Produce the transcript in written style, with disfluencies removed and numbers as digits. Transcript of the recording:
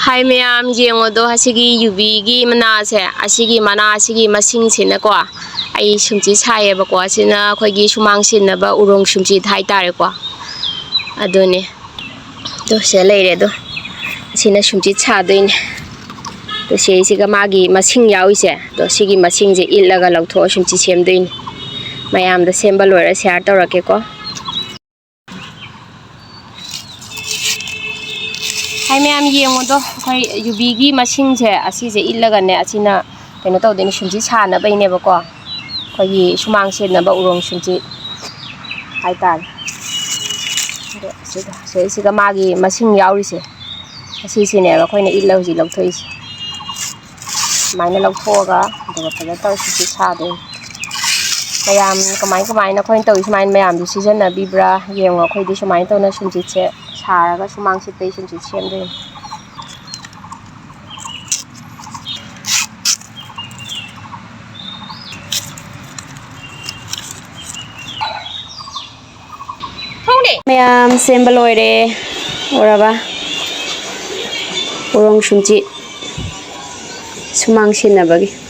Hai ma'am yengodo hasigi yubi gi mana se asigi mana asigi masing sina ko ai sumji saye ba ko sina khoi gi sumang sin ba urong sumji thai tare ko adone do se leire do sina sumji cha doine do se siga magi masing yawi se do sigi masing je illaga lautho sumji sem doine mayam da semba loira share tawrake ko Hai ma'am yengodo khoi yubi gi masing je asi je illaga ne asina keno tawdeni sumji cha na baine ba ko khoi gi sumang sin na ba urong sumji hai tar do siga magi masing yawi se asi sine ba khoi na illa huji lauthoi se maina lauthoga do pala taw sumji cha do mayam kamai na khoi taw sumain mayam du season na bibra yengo khoi di sumain taw na sumji che 사라가 수망시 베이션 지치엠데 통네 매암 셈블로이레 오라바 우롱 숨짓 수망시 나바기